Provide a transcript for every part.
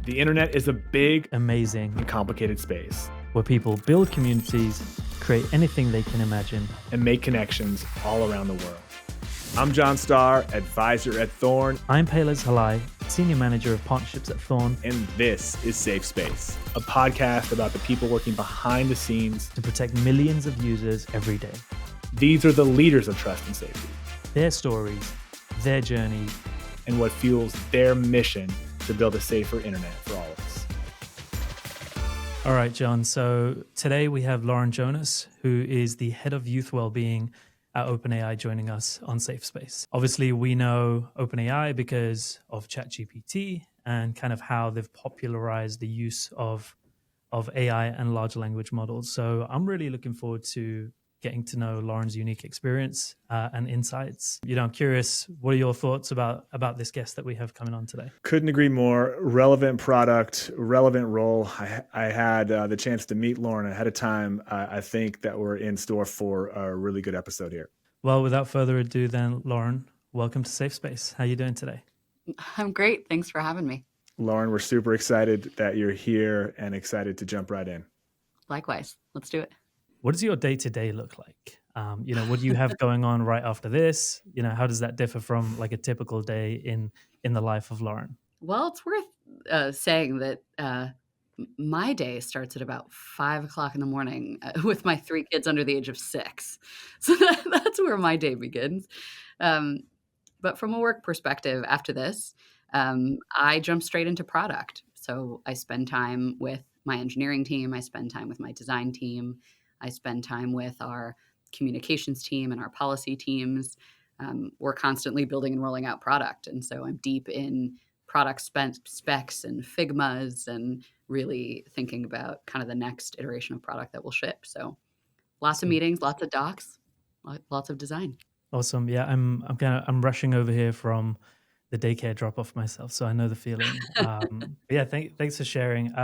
The internet is a big amazing, and complicated space where people build communities, create anything they can imagine, and make connections all around the world. I'm John Starr, advisor at Thorn. I'm Pailes Halai, senior manager of partnerships at Thorn. And this is Safe Space, a podcast about the people working behind the scenes to protect millions of users every day. These are the leaders of trust and safety. Their stories, their journey, and what fuels their mission to build a safer internet for all of us. All right, John. So today we have Lauren Jonas, who is the head of Youth Wellbeing at OpenAI, joining us on Safe Space. Obviously, we know OpenAI because of ChatGPT and kind of how they've popularized the use of AI and large language models. So I'm really looking forward to getting to know Lauren's unique experience and insights. I'm curious, what are your thoughts about this guest that we have coming on today? Couldn't agree more. Relevant product, relevant role. I had the chance to meet Lauren ahead of time. I think that we're in store for a really good episode here. Well, without further ado then, Lauren, welcome to Safe Space. How are you doing today? I'm great. Thanks for having me. Lauren, we're super excited that you're here and excited to jump right in. Likewise. Let's do it. What does your day-to-day look like? What do you have going on right after this? How does that differ from like a typical day in the life of Lauren? Well, it's worth saying that my day starts at about 5 o'clock in the morning with my 3 kids under the age of 6. So that's where my day begins. But from a work perspective, after this, I jump straight into product. So I spend time with my engineering team. I spend time with my design team. I spend time with our communications team and our policy teams. We're constantly building and rolling out product. And so I'm deep in product specs and Figmas and really thinking about kind of the next iteration of product that will ship. So lots of meetings, lots of docs, lots of design. Awesome. Yeah, I'm rushing over here from the daycare drop off myself, so I know the feeling. Thanks for sharing.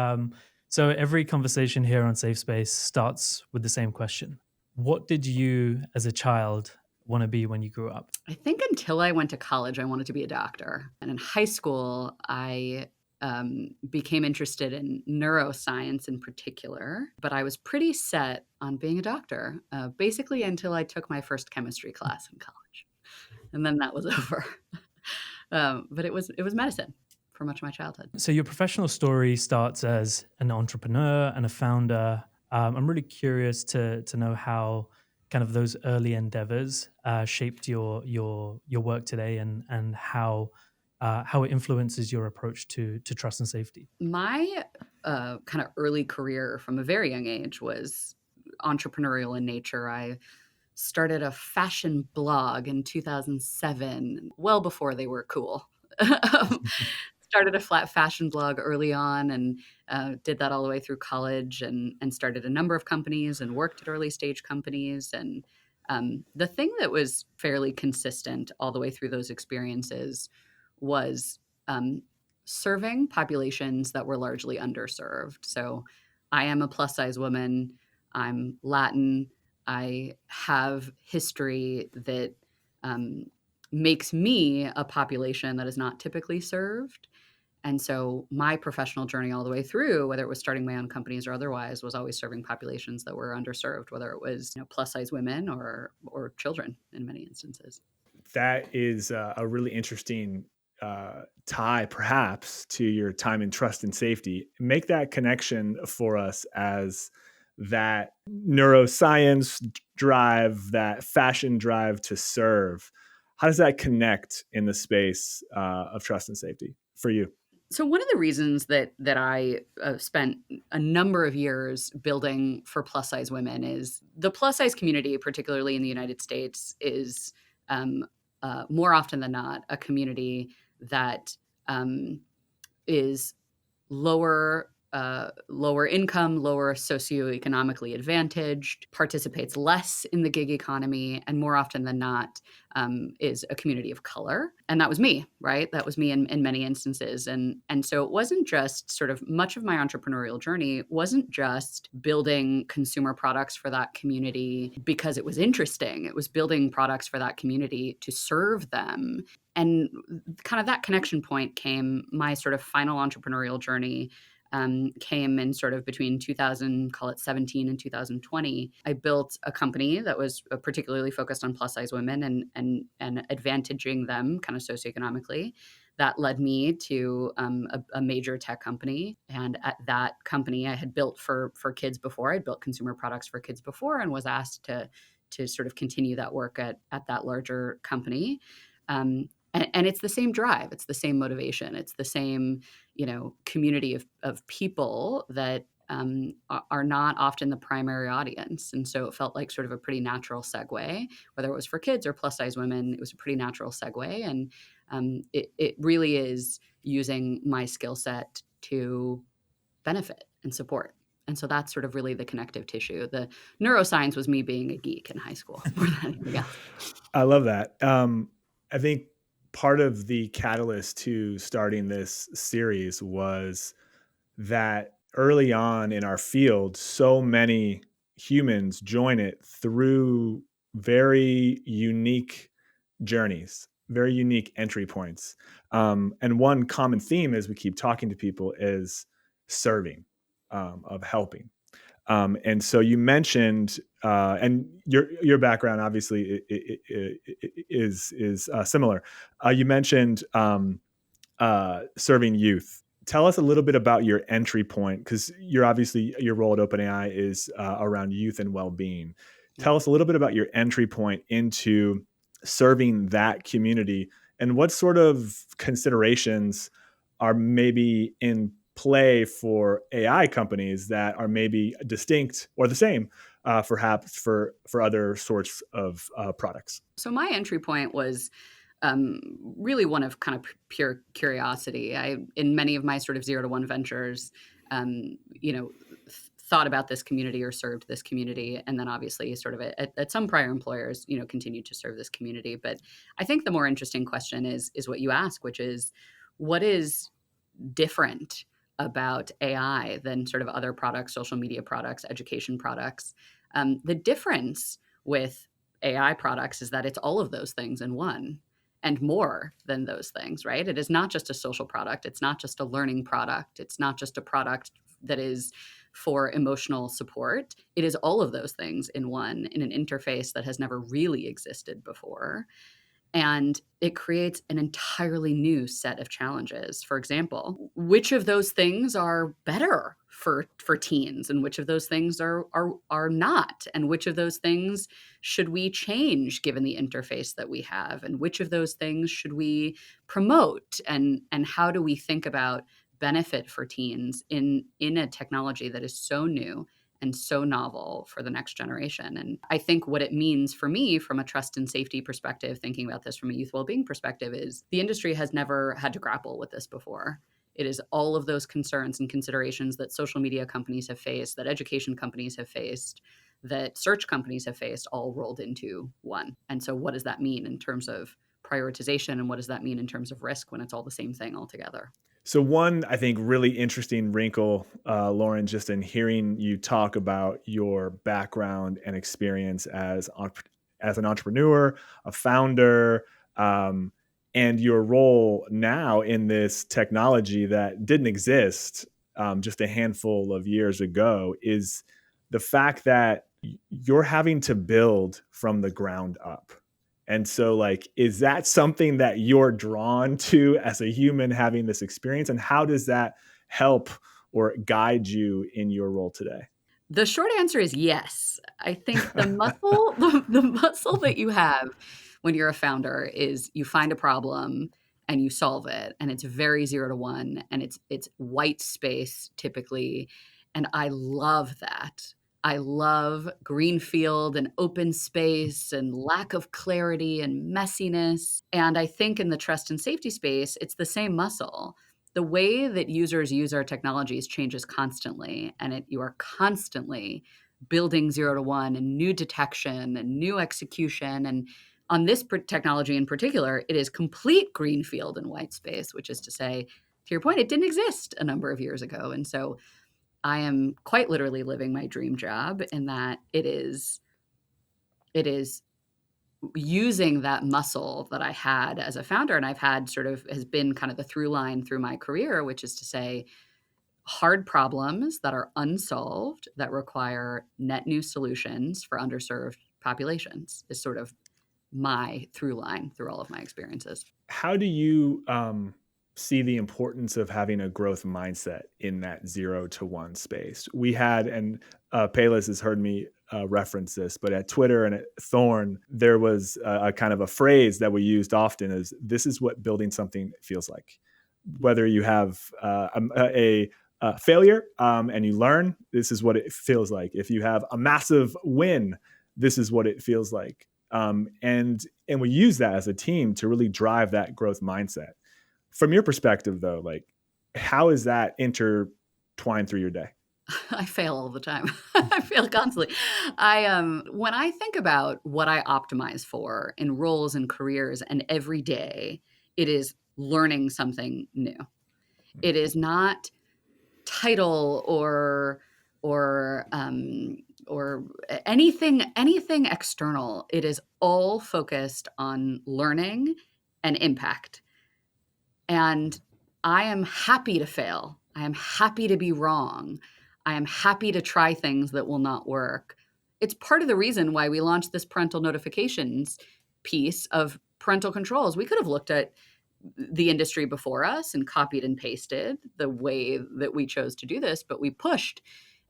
So every conversation here on Safe Space starts with the same question. What did you as a child want to be when you grew up? I think until I went to college, I wanted to be a doctor. And in high school, I became interested in neuroscience in particular, but I was pretty set on being a doctor, basically until I took my first chemistry class in college. And then that was over. But it was medicine for much of my childhood. So your professional story starts as an entrepreneur and a founder. I'm really curious to know how kind of those early endeavors shaped your work today and how it influences your approach to trust and safety. My kind of early career from a very young age was entrepreneurial in nature. I started a fashion blog in 2007, well before they were cool. Started a flat fashion blog early on and did that all the way through college and started a number of companies and worked at early stage companies. And the thing that was fairly consistent all the way through those experiences was serving populations that were largely underserved. So I am a plus size woman. I'm Latin. I have history that makes me a population that is not typically served. And so my professional journey all the way through, whether it was starting my own companies or otherwise, was always serving populations that were underserved, whether it was plus size women or children in many instances. That is a really interesting tie perhaps to your time in trust and safety. Make that connection for us as that neuroscience drive, that fashion drive to serve. How does that connect in the space of trust and safety for you? So one of the reasons that I spent a number of years building for plus size women is the plus size community, particularly in the United States, is more often than not a community that is lower lower income, lower socioeconomically advantaged, participates less in the gig economy, and more often than not is a community of color. And that was me, right? That was me in many instances. And so it wasn't just sort of much of my entrepreneurial journey wasn't just building consumer products for that community because it was interesting. It was building products for that community to serve them. And kind of that connection point came my sort of final entrepreneurial journey came in sort of between 2000, call it 17 and 2020. I built a company that was particularly focused on plus size women and advantaging them kind of socioeconomically. That led me to a major tech company. And at that company, I had built for kids before. I'd built consumer products for kids before and was asked to sort of continue that work at that larger company. And it's the same drive. It's the same motivation. It's the same, community of people that are not often the primary audience. And so it felt like sort of a pretty natural segue, whether it was for kids or plus size women, it was a pretty natural segue. And it really is using my skill set to benefit and support. And so that's sort of really the connective tissue. The neuroscience was me being a geek in high school more than anything else. I love that. I think part of the catalyst to starting this series was that early on in our field, so many humans join it through very unique journeys, very unique entry points. And one common theme as we keep talking to people is serving, of helping. And so you mentioned, and your background obviously is similar. You mentioned serving youth. Tell us a little bit about your entry point, because you're obviously your role at OpenAI is around youth and well-being. Tell us a little bit about your entry point into serving that community, and what sort of considerations are maybe in play for AI companies that are maybe distinct or the same, perhaps for other sorts of products. So my entry point was really one of kind of pure curiosity. I, in many of my sort of 0 to 1 ventures, thought about this community or served this community. And then obviously sort of at some prior employers, continued to serve this community. But I think the more interesting question is what you ask, which is what is different about AI than sort of other products, social media products, education products. The difference with AI products is that it's all of those things in one and more than those things, right? It is not just a social product. It's not just a learning product. It's not just a product that is for emotional support. It is all of those things in one, in an interface that has never really existed before. And it creates an entirely new set of challenges. For example, which of those things are better for teens, and which of those things are not, and which of those things should we change given the interface that we have, and which of those things should we promote, and how do we think about benefit for teens in a technology that is so new and so novel for the next generation. And I think what it means for me from a trust and safety perspective, thinking about this from a youth wellbeing perspective, is the industry has never had to grapple with this before. It is all of those concerns and considerations that social media companies have faced, that education companies have faced, that search companies have faced, all rolled into one. And so what does that mean in terms of prioritization, and what does that mean in terms of risk when it's all the same thing altogether? So one, I think, really interesting wrinkle, Lauren, just in hearing you talk about your background and experience as an entrepreneur, a founder, and your role now in this technology that didn't exist just a handful of years ago, is the fact that you're having to build from the ground up. And so, is that something that you're drawn to as a human having this experience? And how does that help or guide you in your role today? The short answer is yes. I think the muscle, the muscle that you have when you're a founder is you find a problem and you solve it. And it's very 0 to 1, and it's white space typically. And I love that. I love greenfield and open space and lack of clarity and messiness. And I think in the trust and safety space, it's the same muscle. the way that users use our technologies changes constantly, and you are constantly building 0 to 1 and new detection and new execution. And on this technology in particular, it is complete greenfield and white space, which is to say, to your point, it didn't exist a number of years ago. And so I am quite literally living my dream job in that it is using that muscle that I had as a founder, and I've had has been kind of the through line through my career, which is to say hard problems that are unsolved that require net new solutions for underserved populations is sort of my through line through all of my experiences. How do you see the importance of having a growth mindset in that 0 to 1 space? We had, and Pailes has heard me reference this, but at Twitter and at Thorn, there was a kind of a phrase that we used often is, this is what building something feels like. Whether you have a failure and you learn, this is what it feels like. If you have a massive win, this is what it feels like. And we use that as a team to really drive that growth mindset. From your perspective, though, like, how is that intertwined through your day? I fail all the time. I fail constantly. When I think about what I optimize for in roles and careers and every day, it is learning something new. It is not title or anything external. It is all focused on learning and impact. And I am happy to fail. I am happy to be wrong. I am happy to try things that will not work. It's part of the reason why we launched this parental notifications piece of parental controls. We could have looked at the industry before us and copied and pasted the way that we chose to do this, but we pushed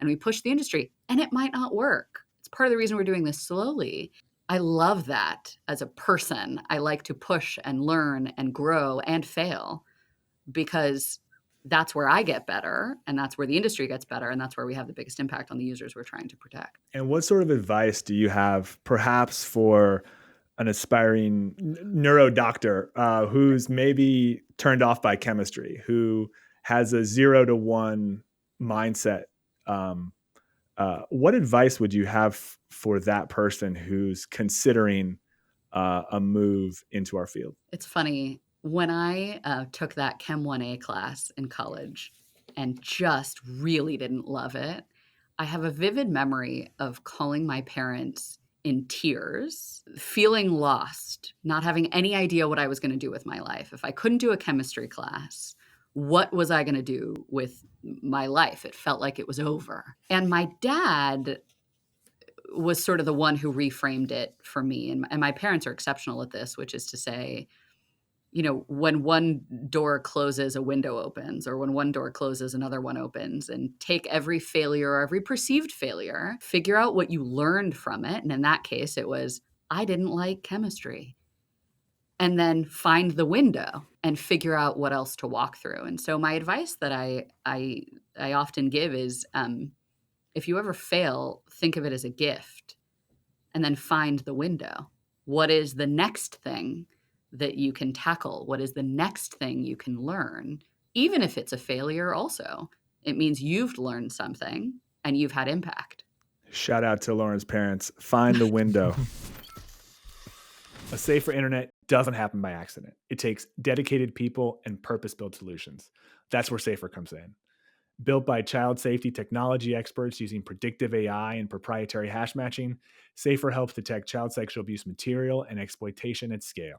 the industry, and it might not work. It's part of the reason we're doing this slowly. I love that as a person. I like to push and learn and grow and fail because that's where I get better, and that's where the industry gets better, and that's where we have the biggest impact on the users we're trying to protect. And what sort of advice do you have perhaps for an aspiring neuro doctor who's maybe turned off by chemistry, who has a 0 to 1 mindset? What advice would you have for that person who's considering a move into our field? It's funny. When I took that Chem 1A class in college and just really didn't love it, I have a vivid memory of calling my parents in tears, feeling lost, not having any idea what I was going to do with my life. If I couldn't do a chemistry class, what was I going to do with my life? It felt like it was over. And my dad was sort of the one who reframed it for me. And my parents are exceptional at this, which is to say, when one door closes, a window opens, or when one door closes, another one opens, and take every failure or every perceived failure, figure out what you learned from it. And in that case, it was, I didn't like chemistry. And then find the window and figure out what else to walk through. And so my advice that I often give is, if you ever fail, think of it as a gift and then find the window. What is the next thing that you can tackle? What is the next thing you can learn? Even if it's a failure also, it means you've learned something and you've had impact. Shout out to Lauren's parents. Find the window. A safer internet doesn't happen by accident. It takes dedicated people and purpose-built solutions. That's where Safer comes in. Built by child safety technology experts using predictive AI and proprietary hash matching, Safer helps detect child sexual abuse material and exploitation at scale.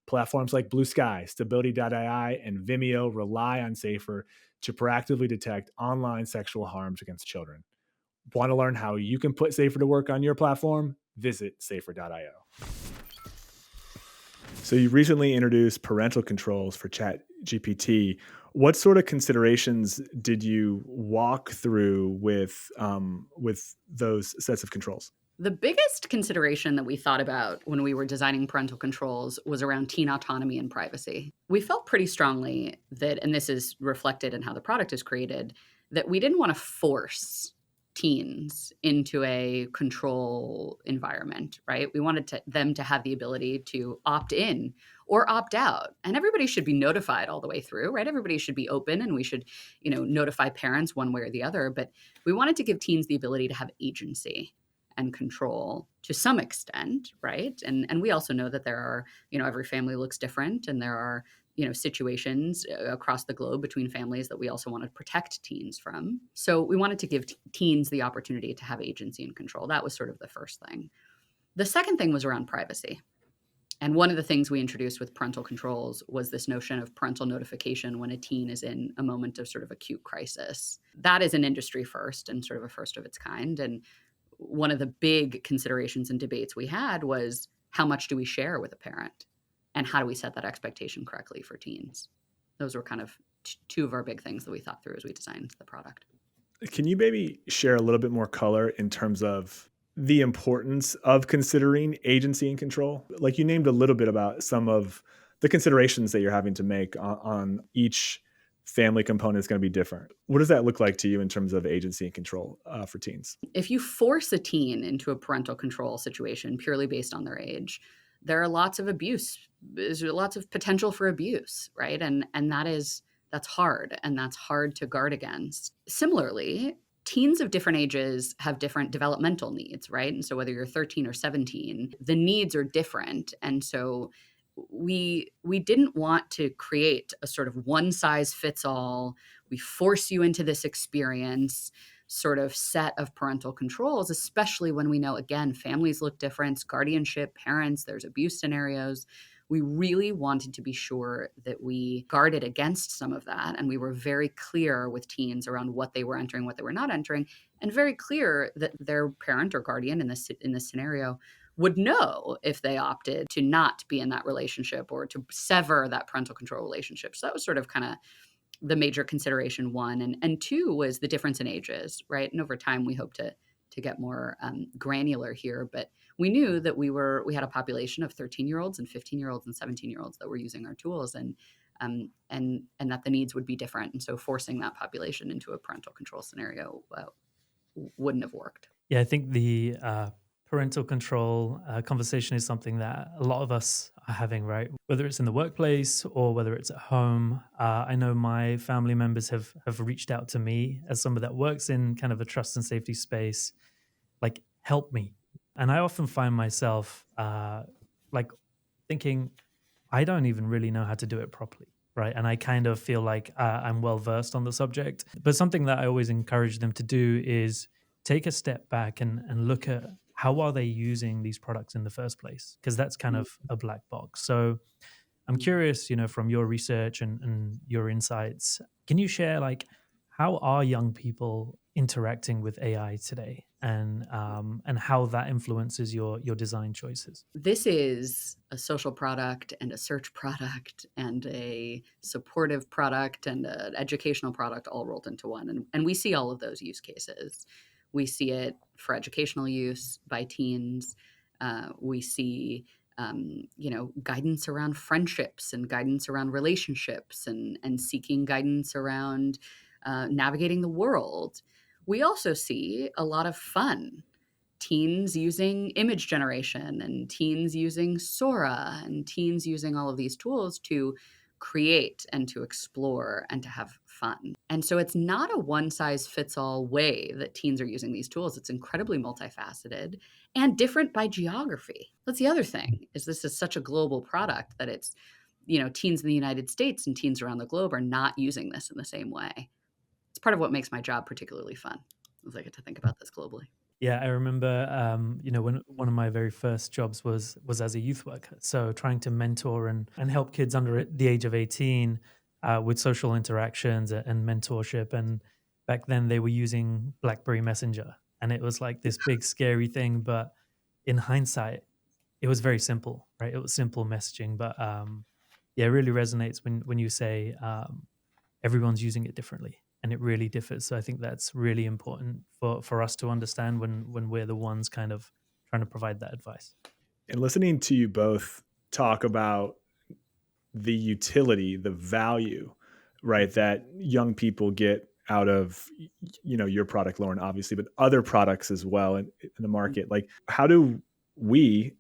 Platforms like Blue Sky, Stability.ai, and Vimeo rely on Safer to proactively detect online sexual harms against children. Want to learn how you can put Safer to work on your platform? Visit safer.io. So you recently introduced parental controls for ChatGPT. What sort of considerations did you walk through with those sets of controls? The biggest consideration that we thought about when we were designing parental controls was around teen autonomy and privacy. We felt pretty strongly that, and this is reflected in how the product is created, that we didn't want to force teens into a control environment, right? We wanted them to have the ability to opt in or opt out. And everybody should be notified all the way through, right? Everybody should be open, and we should, notify parents one way or the other. But we wanted to give teens the ability to have agency and control to some extent, right? And we also know that there are, every family looks different, and there are, situations across the globe between families that we also want to protect teens from. So we wanted to give teens the opportunity to have agency and control. That was sort of the first thing. The second thing was around privacy. And one of the things we introduced with parental controls was this notion of parental notification when a teen is in a moment of sort of acute crisis. That is an industry first and sort of a first of its kind. And one of the big considerations and debates we had was, how much do we share with a parent? And how do we set that expectation correctly for teens? Those were kind of two of our big things that we thought through as we designed the product. Can you maybe share a little bit more color in terms of the importance of considering agency and control? Like, you named a little bit about some of the considerations that you're having to make on each family component is going to be different. What does that look like to you in terms of agency and control for teens? If you force a teen into a parental control situation purely based on their age, there are lots of abuse. There's lots of potential for abuse, right? And that's hard, and that's hard to guard against. Similarly, teens of different ages have different developmental needs, right? And so whether you're 13 or 17, the needs are different. And so we didn't want to create a sort of one size fits all, we force you into this experience sort of set of parental controls, especially when we know, again, families look different, guardianship, parents, there's abuse scenarios. We really wanted to be sure that we guarded against some of that. And we were very clear with teens around what they were entering, what they were not entering, and very clear that their parent or guardian in this scenario would know if they opted to not be in that relationship or to sever that parental control relationship. So that was sort of kind of the major consideration one. And two was the difference in ages, right? And over time, we hope to get more granular here, but we knew that we had a population of 13-year-olds and 15-year-olds and 17-year-olds that were using our tools, and that the needs would be different. And so forcing that population into a parental control scenario wouldn't have worked. Yeah, I think the parental control conversation is something that a lot of us are having, right? Whether it's in the workplace or whether it's at home. I know my family members have reached out to me as somebody that works in kind of a trust and safety space, like, help me. And I often find myself like thinking, I don't even really know how to do it properly, right? And I kind of feel like I'm well versed on the subject. But something that I always encourage them to do is take a step back and look at how are they using these products in the first place? Because that's kind of a black box. So I'm curious, from your research and your insights, can you share, like, how are young people interacting with AI today, and how that influences your design choices? This is a social product and a search product and a supportive product and an educational product all rolled into one. And we see all of those use cases. We see it for educational use by teens. We see guidance around friendships and guidance around relationships and seeking guidance around navigating the world. We also see a lot of fun. Teens using image generation and teens using Sora and teens using all of these tools to create and to explore and to have fun. And so it's not a one size fits all way that teens are using these tools. It's incredibly multifaceted and different by geography. That's the other thing, is this is such a global product that it's, teens in the United States and teens around the globe are not using this in the same way. It's part of what makes my job particularly fun, is I get to think about this globally. Yeah, I remember, when one of my very first jobs was as a youth worker. So trying to mentor and help kids under the age of 18 with social interactions and mentorship. And back then they were using BlackBerry Messenger. And it was like this big, scary thing. But in hindsight, it was very simple, right? It was simple messaging. But yeah, it really resonates when you say everyone's using it differently. And it really differs. So I think that's really important for us to understand when we're the ones kind of trying to provide that advice. And listening to you both talk about the utility, the value, right, that young people get out of, your product, Lauren, obviously, but other products as well in the market. Like, how do we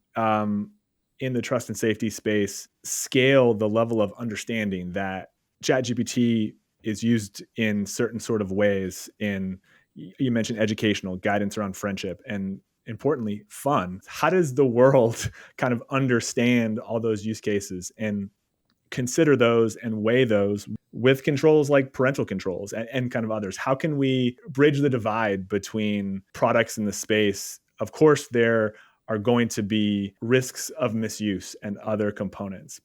in the trust and safety space scale the level of understanding that ChatGPT is used in certain sort of ways in, you mentioned educational guidance around friendship, and importantly fun. How does the world kind of understand all those use cases and consider those and weigh those with controls like parental controls and kind of others? How can we bridge the divide between products in the space? Of course, there are going to be risks of misuse and other components.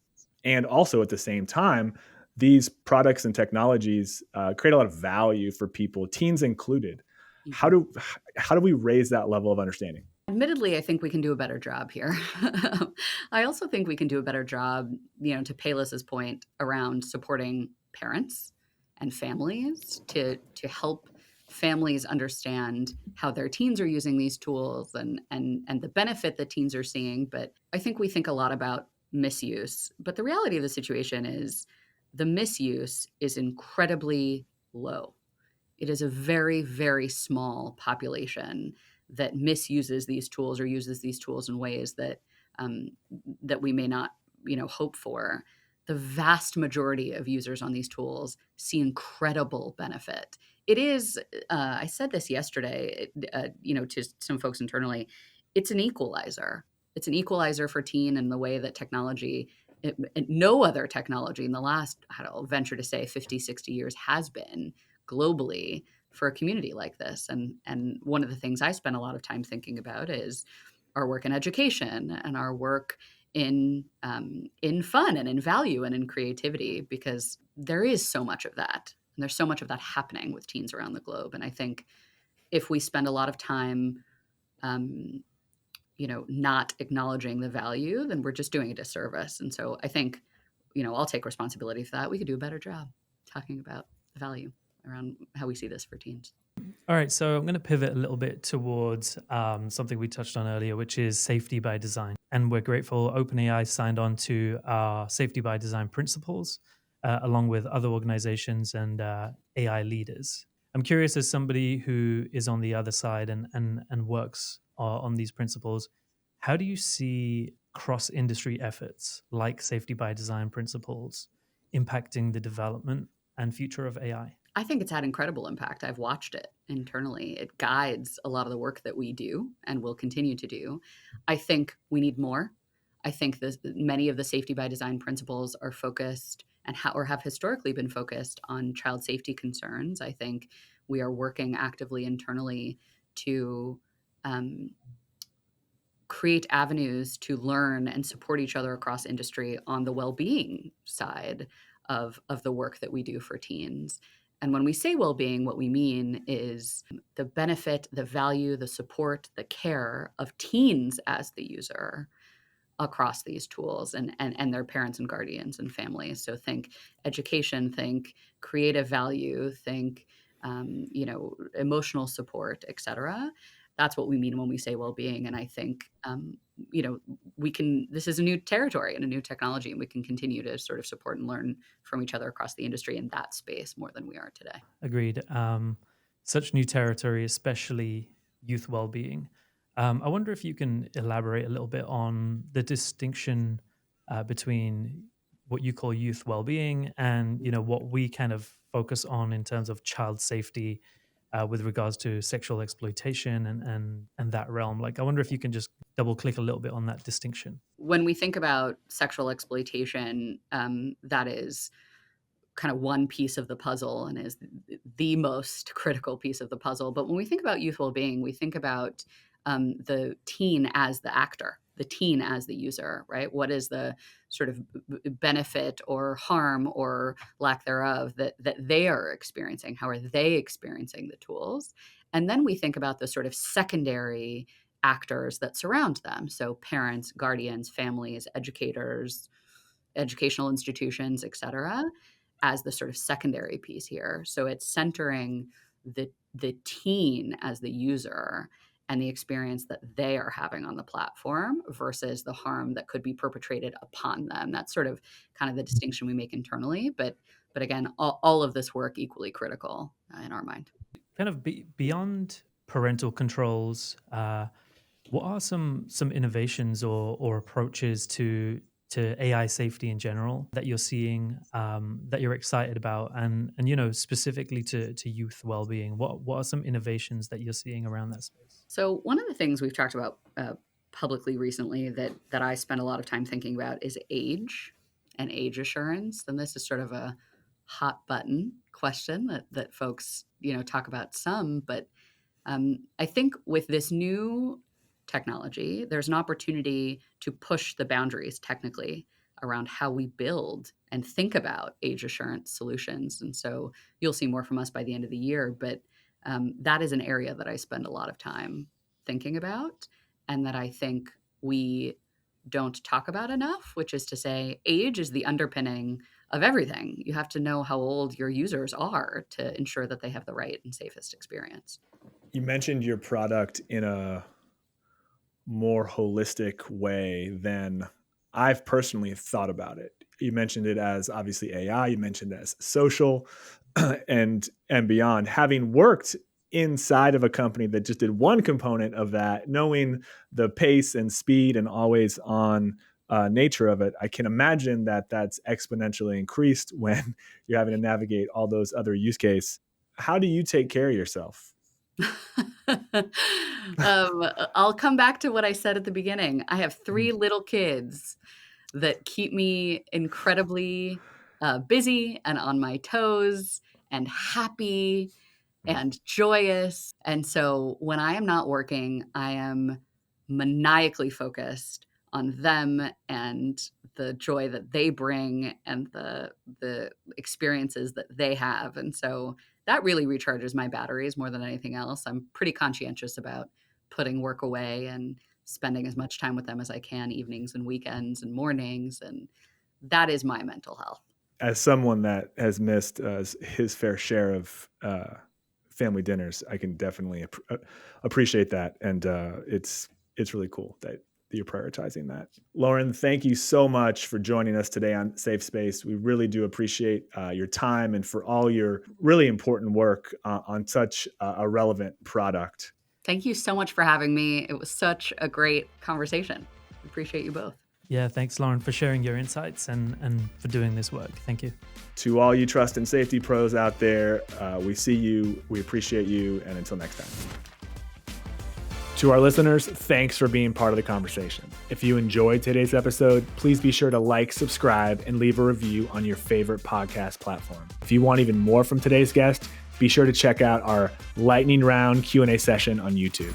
And also at the same time, these products and technologies create a lot of value for people, teens included. How Mhm. do how do we raise that level of understanding? Admittedly, I think we can do a better job here. I also think we can do a better job, to Payless's point around supporting parents and families to help families understand how their teens are using these tools and the benefit that teens are seeing. But I think we think a lot about misuse. But the reality of the situation is the misuse is incredibly low. It is a very, very small population that misuses these tools or uses these tools in ways um, that we may not, hope for. The vast majority of users on these tools see incredible benefit. It is, I said this yesterday, to some folks internally, it's an equalizer. It's an equalizer for teen in the way that no other technology in the last, I don't know, venture to say 50, 60 years has been globally for a community like this. And one of the things I spend a lot of time thinking about is our work in education and our work in fun and in value and in creativity, because there is so much of that. And there's so much of that happening with teens around the globe. And I think if we spend a lot of time um, not acknowledging the value, then we're just doing a disservice. And so I think, I'll take responsibility for that. We could do a better job talking about the value around how we see this for teens. All right, so I'm going to pivot a little bit towards something we touched on earlier, which is safety by design. And we're grateful OpenAI signed on to our safety by design principles, along with other organizations and AI leaders. I'm curious, as somebody who is on the other side and works on these principles, how do you see cross industry efforts like safety by design principles impacting the development and future of AI? I think it's had incredible impact. I've watched it internally. It guides a lot of the work that we do and will continue to do. I think we need more. I think many of the safety by design principles are focused or have historically been focused on child safety concerns. I think we are working actively internally to um, create avenues to learn and support each other across industry on the well-being side of the work that we do for teens. And when we say well-being, what we mean is the benefit, the value, the support, the care of teens as the user across these tools and their parents and guardians and families. So think education, think creative value, think emotional support, et cetera. That's what we mean when we say well-being. And I think we can. This is a new territory and a new technology, and we can continue to sort of support and learn from each other across the industry in that space more than we are today. Agreed. Such new territory, especially youth well-being. I wonder if you can elaborate a little bit on the distinction between what you call youth well-being and what we kind of focus on in terms of child safety with regards to sexual exploitation and that realm. Like, I wonder if you can just double click a little bit on that distinction. When we think about sexual exploitation, that is kind of one piece of the puzzle and is the most critical piece of the puzzle. But when we think about youth well-being, we think about the teen as the actor, the teen as the user, right? What is the sort of benefit or harm or lack thereof that they are experiencing? How are they experiencing the tools? And then we think about the sort of secondary actors that surround them. So parents, guardians, families, educators, educational institutions, et cetera, as the sort of secondary piece here. So it's centering the teen as the user and the experience that they are having on the platform versus the harm that could be perpetrated upon them. That's sort of kind of the distinction we make internally. But again, all of this work equally critical in our mind. Kind of beyond parental controls, What are some innovations or approaches to AI safety in general that you're seeing, that you're excited about, and specifically to youth well-being? What are some innovations that you're seeing around that space? So one of the things we've talked about publicly recently that I spend a lot of time thinking about is age and age assurance. And this is sort of a hot button question that folks talk about some, but I think with this new technology, there's an opportunity to push the boundaries technically around how we build and think about age assurance solutions. And so you'll see more from us by the end of the year. But that is an area that I spend a lot of time thinking about and that I think we don't talk about enough, which is to say, age is the underpinning of everything. You have to know how old your users are to ensure that they have the right and safest experience. You mentioned your product in a more holistic way than I've personally thought about it. You mentioned it as obviously AI, you mentioned it as social and beyond. Having worked inside of a company that just did one component of that, knowing the pace and speed and always on nature of it, I can imagine that that's exponentially increased when you're having to navigate all those other use cases. How do you take care of yourself? I'll come back to what I said at the beginning. I have 3 little kids that keep me incredibly busy and on my toes and happy and joyous. And so when I am not working, I am maniacally focused on them and the joy that they bring and the experiences that they have. And so that really recharges my batteries more than anything else. I'm pretty conscientious about putting work away and spending as much time with them as I can, evenings and weekends and mornings. And that is my mental health. As someone that has missed his fair share of family dinners, I can definitely appreciate that. And it's really cool that you're prioritizing that. Lauren, thank you so much for joining us today on Safe Space. We really do appreciate your time and for all your really important work on such a relevant product. Thank you so much for having me. It was such a great conversation. Appreciate you both. Yeah, thanks, Lauren, for sharing your insights and for doing this work. Thank you. To all you trust and safety pros out there, we see you, we appreciate you, and until next time. To our listeners, thanks for being part of the conversation. If you enjoyed today's episode, please be sure to like, subscribe, and leave a review on your favorite podcast platform. If you want even more from today's guest, be sure to check out our lightning round Q&A session on YouTube.